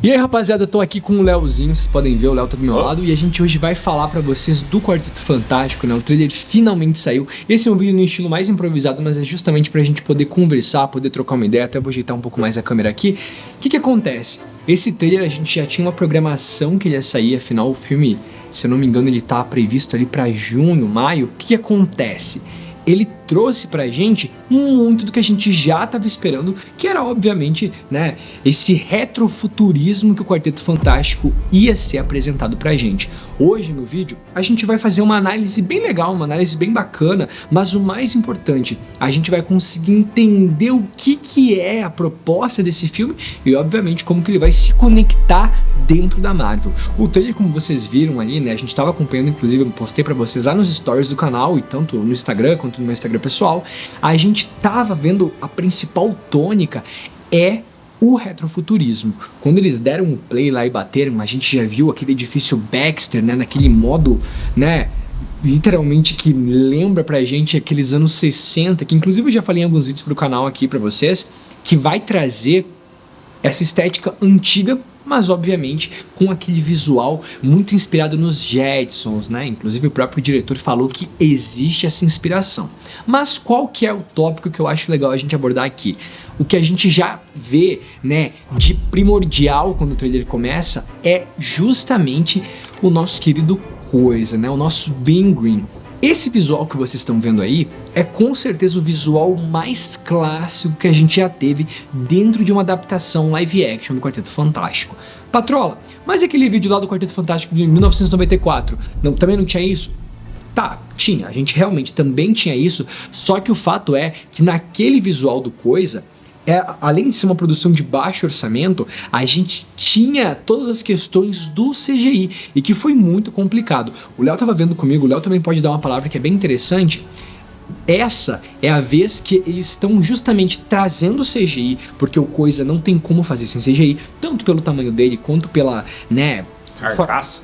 E aí, rapaziada, eu tô aqui com o Leozinho, vocês podem ver, o Léo tá do meu lado, e a gente hoje vai falar pra vocês do Quarteto Fantástico, né? O trailer finalmente saiu. Esse é um vídeo no estilo mais improvisado, mas é justamente pra gente poder conversar, poder trocar uma ideia. Até vou ajeitar um pouco mais a câmera aqui. O que que acontece? Esse trailer a gente já tinha uma programação que ele ia sair, afinal o filme, se eu não me engano, ele tá previsto ali pra junho, maio. O que que acontece? Ele trouxe pra gente muito do que a gente já estava esperando, que era obviamente, né, esse retrofuturismo que o Quarteto Fantástico ia ser apresentado pra gente. Hoje no vídeo a gente vai fazer uma análise bem legal, uma análise bem bacana, mas o mais importante, a gente vai conseguir entender o que é a proposta desse filme e obviamente como que ele vai se conectar dentro da Marvel. O trailer, como vocês viram ali, né, a gente estava acompanhando, inclusive eu postei pra vocês lá nos stories do canal e tanto no Instagram quanto no meu Instagram pessoal, a gente tava vendo a principal tônica é o retrofuturismo. Quando eles deram um play lá e bateram, a gente já viu aquele edifício Baxter, né, naquele modo, né, literalmente que lembra pra gente aqueles anos 60, que inclusive eu já falei em alguns vídeos pro canal aqui pra vocês, que vai trazer essa estética antiga, mas obviamente com aquele visual muito inspirado nos Jetsons, né? Inclusive o próprio diretor falou que existe essa inspiração. Mas qual que é o tópico que eu acho legal a gente abordar aqui? O que a gente já vê, né, de primordial quando o trailer começa é justamente o nosso querido Coisa, né? O nosso Ben Grimm. Esse visual que vocês estão vendo aí é com certeza o visual mais clássico que a gente já teve dentro de uma adaptação live action do Quarteto Fantástico. Patrola, mas aquele vídeo lá do Quarteto Fantástico de 1994, também não tinha isso? Tá, tinha, a gente realmente também tinha isso, só que o fato é que naquele visual do Coisa, além de ser uma produção de baixo orçamento, a gente tinha todas as questões do CGI e que foi muito complicado. O Léo tava vendo comigo, o Léo também pode dar uma palavra que é bem interessante. Essa é a vez que eles estão justamente trazendo o CGI, porque o Coisa não tem como fazer sem CGI, tanto pelo tamanho dele quanto pela, né,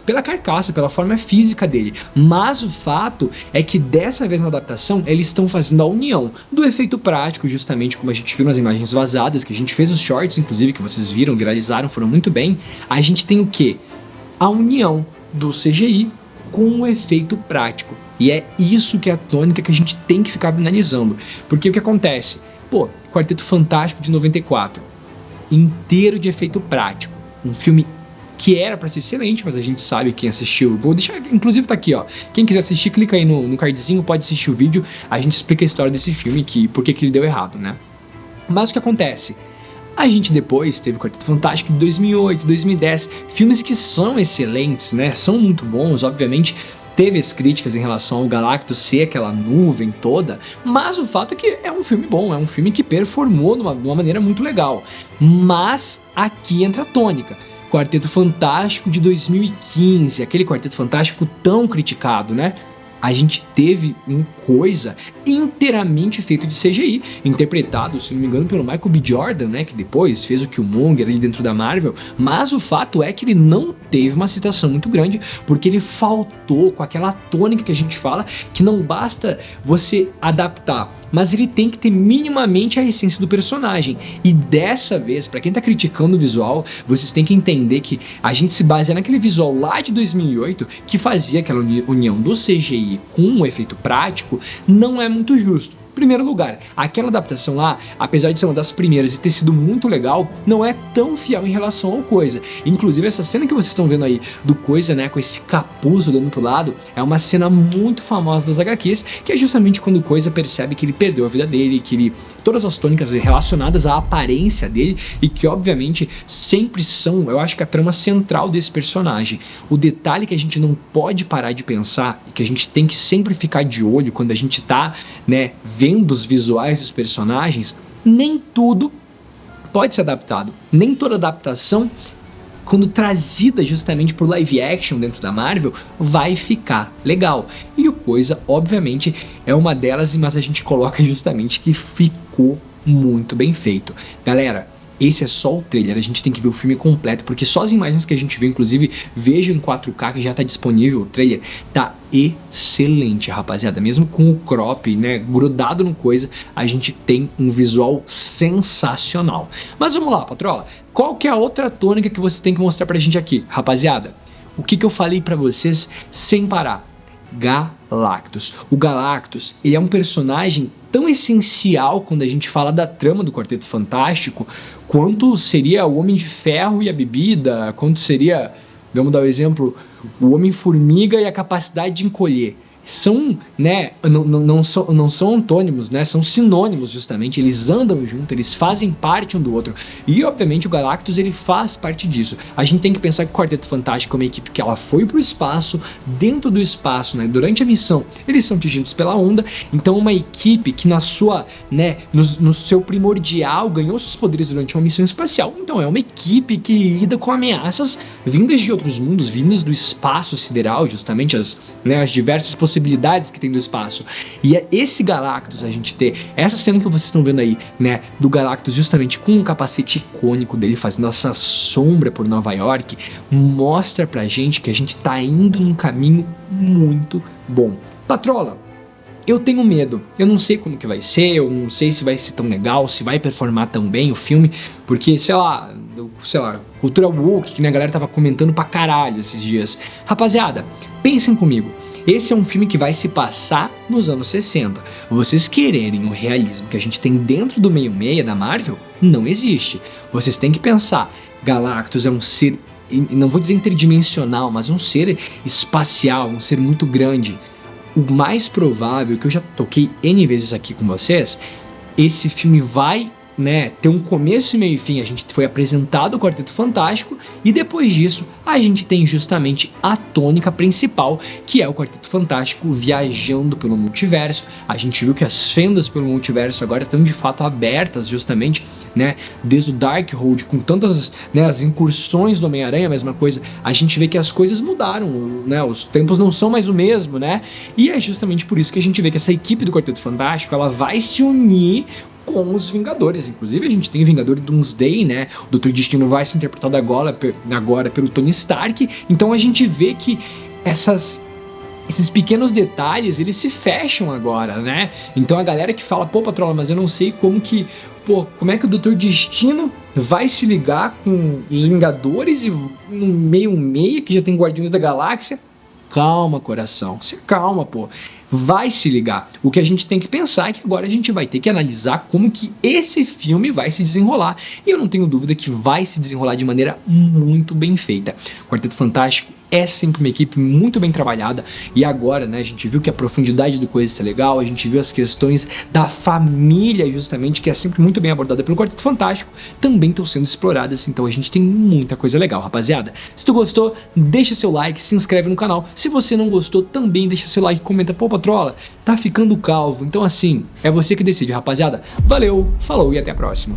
pela carcaça, pela forma física dele. Mas o fato é que dessa vez na adaptação eles estão fazendo a união do efeito prático, justamente como a gente viu nas imagens vazadas, que a gente fez os shorts, inclusive, que vocês viram, viralizaram, foram muito bem. A gente tem o que? A união do CGI com o efeito prático. E é isso que é a tônica que a gente tem que ficar analisando. Porque o que acontece? Pô, Quarteto Fantástico de 94, inteiro de efeito prático. Um filme que era pra ser excelente, mas a gente sabe quem assistiu. Vou deixar, inclusive tá aqui, ó. Quem quiser assistir, clica aí no cardzinho, pode assistir o vídeo. A gente explica a história desse filme, por que ele deu errado, né? Mas o que acontece? A gente depois teve o Quarteto Fantástico de 2008, 2010, filmes que são excelentes, né? São muito bons, obviamente. Teve as críticas em relação ao Galactus ser aquela nuvem toda, mas o fato é que é um filme bom, é um filme que performou de uma maneira muito legal. Mas aqui entra a tônica. Quarteto Fantástico de 2015, aquele Quarteto Fantástico tão criticado, né? A gente teve um Coisa inteiramente feito de CGI, interpretado, se não me engano, pelo Michael B. Jordan, né, que depois fez o Killmonger ali dentro da Marvel, mas o fato é que ele não teve uma citação muito grande, porque ele faltou com aquela tônica que a gente fala, que não basta você adaptar, mas ele tem que ter minimamente a essência do personagem. E dessa vez, pra quem tá criticando o visual, vocês têm que entender que a gente se baseia naquele visual lá de 2008, que fazia aquela união do CGI com um efeito prático, não é muito justo. Primeiro lugar, aquela adaptação lá, apesar de ser uma das primeiras e ter sido muito legal, não é tão fiel em relação ao Coisa. Inclusive essa cena que vocês estão vendo aí do Coisa, né, com esse capuz olhando pro lado, é uma cena muito famosa das HQs, que é justamente quando o Coisa percebe que ele perdeu a vida dele, que todas as tônicas relacionadas à aparência dele e que obviamente sempre são, eu acho que a trama central desse personagem. O detalhe que a gente não pode parar de pensar e que a gente tem que sempre ficar de olho quando a gente tá, né, vendo os visuais dos personagens, nem tudo pode ser adaptado. Nem toda adaptação, quando trazida justamente por live action dentro da Marvel, vai ficar legal. E o Coisa, obviamente, é uma delas, mas a gente coloca justamente que ficou muito bem feito. Galera, esse é só o trailer, a gente tem que ver o filme completo, porque só as imagens que a gente vê, inclusive, vejo em 4K, que já tá disponível, o trailer tá excelente, rapaziada. Mesmo com o crop, né, grudado no coisa, a gente tem um visual sensacional. Mas vamos lá, patrola, qual que é a outra tônica que você tem que mostrar pra gente aqui, rapaziada? O que eu falei pra vocês sem parar? Galactus. O Galactus, ele é um personagem tão essencial quando a gente fala da trama do Quarteto Fantástico, quanto seria o Homem de Ferro e a bebida, quanto seria, vamos dar o exemplo, o Homem-Formiga e a capacidade de encolher. São, né, não são antônimos, né, são sinônimos justamente, eles andam juntos, eles fazem parte um do outro, e obviamente o Galactus ele faz parte disso. A gente tem que pensar que o Quarteto Fantástico é uma equipe que ela foi pro espaço, dentro do espaço, né, durante a missão, eles são atingidos pela onda, então uma equipe que na sua, né, no seu primordial ganhou seus poderes durante uma missão espacial, então é uma equipe que lida com ameaças vindas de outros mundos, vindas do espaço sideral, justamente as diversas possibilidades que tem do espaço. E é esse Galactus, a gente ter essa cena que vocês estão vendo aí, né, do Galactus justamente com um capacete icônico dele fazendo essa sombra por Nova York, mostra pra gente que a gente tá indo num caminho muito bom. Patrola, eu tenho medo, eu não sei como que vai ser, eu não sei se vai ser tão legal, se vai performar tão bem o filme, porque, sei lá, cultura woke, que a galera tava comentando pra caralho esses dias. Rapaziada, pensem comigo, esse é um filme que vai se passar nos anos 60. Vocês quererem o realismo que a gente tem dentro do meio-meia da Marvel, não existe. Vocês têm que pensar, Galactus é um ser, não vou dizer interdimensional, mas um ser espacial, um ser muito grande. O mais provável, que eu já toquei N vezes aqui com vocês, esse filme vai, né, ter um começo e meio e fim. A gente foi apresentado o Quarteto Fantástico e depois disso a gente tem justamente a tônica principal, que é o Quarteto Fantástico viajando pelo multiverso. A gente viu que as fendas pelo multiverso agora estão de fato abertas justamente, né, desde o Darkhold, com tantas, né, as incursões do Homem-Aranha, a mesma coisa, a gente vê que as coisas mudaram, né, os tempos não são mais o mesmo, né, e é justamente por isso que a gente vê que essa equipe do Quarteto Fantástico, ela vai se unir com os Vingadores. Inclusive a gente tem o Vingador Doomsday, né, o Dr. Destino vai ser interpretado agora pelo Tony Stark, então a gente vê que esses pequenos detalhes, eles se fecham agora, né? Então a galera que fala, pô, Patrola, mas eu não sei como é que o Dr. Destino vai se ligar com os Vingadores e no meio que já tem Guardiões da Galáxia. Calma, coração, se calma, pô. Vai se ligar. O que a gente tem que pensar é que agora a gente vai ter que analisar como que esse filme vai se desenrolar. E eu não tenho dúvida que vai se desenrolar de maneira muito bem feita. Quarteto Fantástico é sempre uma equipe muito bem trabalhada, e agora, né, a gente viu que a profundidade do coisa é legal, a gente viu as questões da família justamente, que é sempre muito bem abordada pelo Quarteto Fantástico, também estão sendo exploradas, então a gente tem muita coisa legal, rapaziada. Se tu gostou, deixa seu like, se inscreve no canal, se você não gostou, também deixa seu like, comenta, pô, Patrola, tá ficando calvo, então assim, é você que decide, rapaziada. Valeu, falou e até a próxima.